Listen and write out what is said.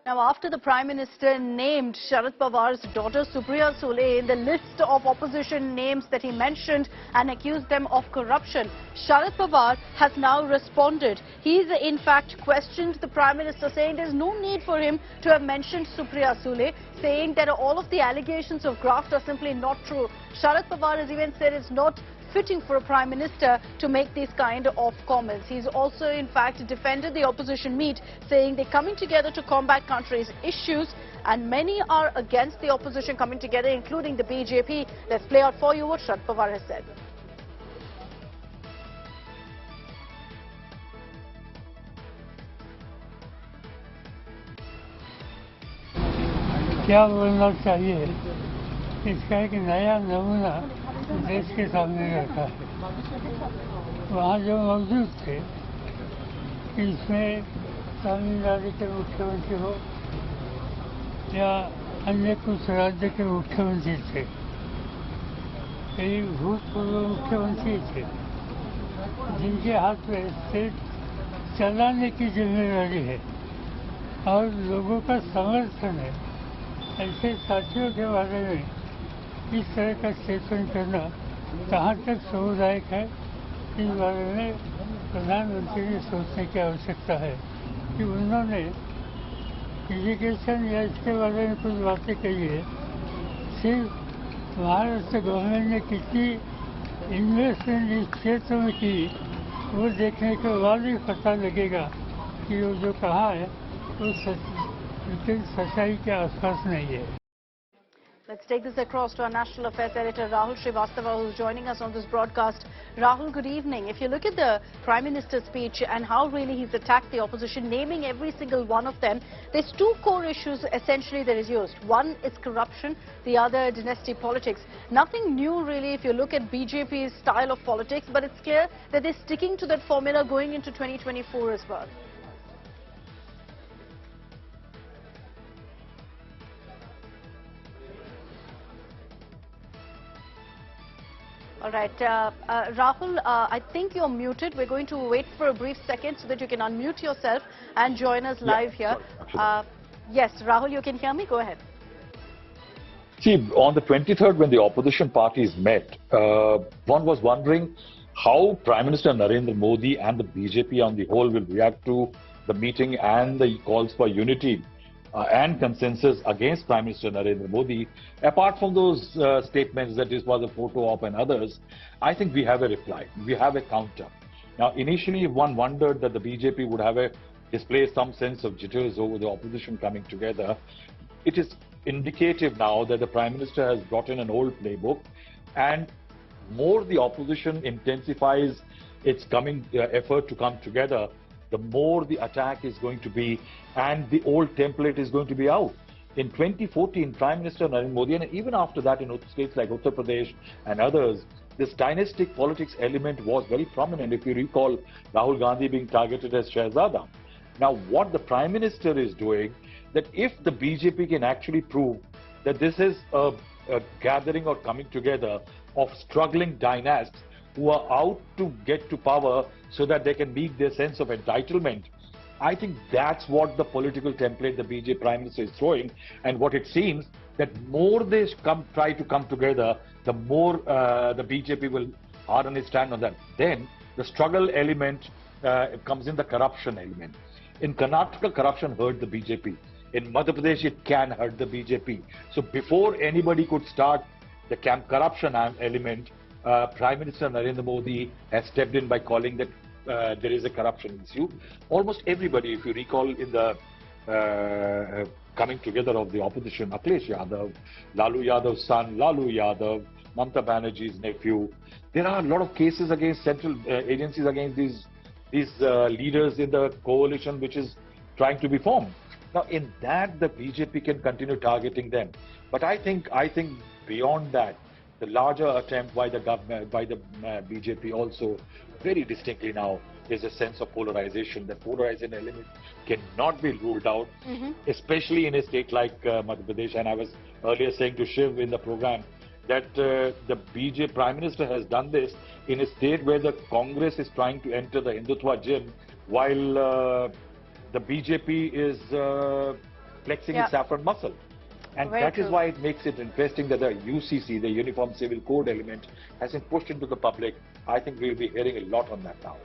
Now, after the Prime Minister named Sharad Pawar's daughter Supriya Sule in the list of opposition names that he mentioned and accused them of corruption, Sharad Pawar has now responded. He's in fact questioned the Prime Minister, saying there's no need for him to have mentioned Supriya Sule, saying that all of the allegations of graft are simply not true. Sharad Pawar has even said it's not fitting for a Prime Minister to make these kind of comments. He's also in fact defended the opposition meet, saying they're coming together to combat country's issues, and many are against the opposition coming together, including the BJP. Let's play out for you what Sharad Pawar has said. क्या बोलना चाहिए, इसका एक नया नमूना देश के सामने रखा है। वहाँ जो मौजूद थे, इसमें तमिलनाडु के मुख्यमंत्री हो या अन्य कुछ राज्य के मुख्यमंत्री थे, कई भूतपूर्व मुख्यमंत्री थे, जिनके हाथ में स्टेट चलाने की जिम्मेदारी है और लोगों का समर्थन है। ऐसे साथियों के बारे में इस तरह का स्टेटमेंट करना कहाँ तक सामुदायिक है, इस बारे में प्रधानमंत्री ने सोचने की आवश्यकता है कि उन्होंने एजुकेशन या इसके बारे में कुछ बातें कही है। सिर्फ महाराष्ट्र गवर्नमेंट ने कितनी इन्वेस्टमेंट इस क्षेत्र में की, वो देखने के बाद ही पता लगेगा कि वो जो कहा है वो सच्चाई के आसपास नहीं है। Let's take this across to our National Affairs Editor Rahul Srivastava, who's joining us on this broadcast. Rahul, good evening. If you look at the Prime Minister's speech and how really he's attacked the opposition, naming every single one of them, there's two core issues essentially that is used. One is corruption, the other dynasty politics. Nothing new really if you look at BJP's style of politics, but it's clear that they're sticking to that formula going into 2024 as well. All right, Rahul, I think you're muted. We're going to wait for a brief second so that you can unmute yourself and join us live here. Yes, Rahul, you can hear me? Go ahead. See, on the 23rd, when the opposition parties met, one was wondering how Prime Minister Narendra Modi and the BJP on the whole will react to the meeting and the calls for unity and consensus against Prime Minister Narendra Modi. Apart from those statements that this was a photo op and others, I think we have a reply. We have a counter. Now, initially, one wondered that the BJP would have display some sense of jitters over the opposition coming together. It is indicative now that the Prime Minister has brought in an old playbook, and more the opposition intensifies its effort to come together, the more the attack is going to be, and the old template is going to be out. In 2014, Prime Minister Narendra Modi, and even after that in states like Uttar Pradesh and others, this dynastic politics element was very prominent. If you recall, Rahul Gandhi being targeted as Shahzada. Now, what the Prime Minister is doing, that if the BJP can actually prove that this is a gathering or coming together of struggling dynasts who are out to get to power so that they can meet their sense of entitlement, I think that's what the political template the BJP Prime Minister is throwing. And what it seems that more they try to come together, the more the BJP will harden its stand on that. Then the struggle element comes in the corruption element. In Karnataka, corruption hurt the BJP. In Madhya Pradesh, it can hurt the BJP. So before anybody could start the corruption element, Prime Minister Narendra Modi has stepped in by calling that there is a corruption issue. Almost everybody, if you recall, in the coming together of the opposition, Akhilesh Yadav, Lalu Yadav's son, Lalu Yadav, Mamata Banerjee's nephew, there are a lot of cases against central agencies against these leaders in the coalition which is trying to be formed. Now, in that, the BJP can continue targeting them. But I think beyond that, the larger attempt by the government, by the BJP also, very distinctly now, is a sense of polarization. The polarizing element cannot be ruled out, especially in a state like Madhya Pradesh. And I was earlier saying to Shiv in the program that the BJP Prime Minister has done this in a state where the Congress is trying to enter the Hindutva gym, while the BJP is flexing Yeah. its saffron muscle. And Very that is true. why it makes it interesting that the UCC, the Uniform Civil Code element, has been pushed into the public. I think we'll be hearing a lot on that now.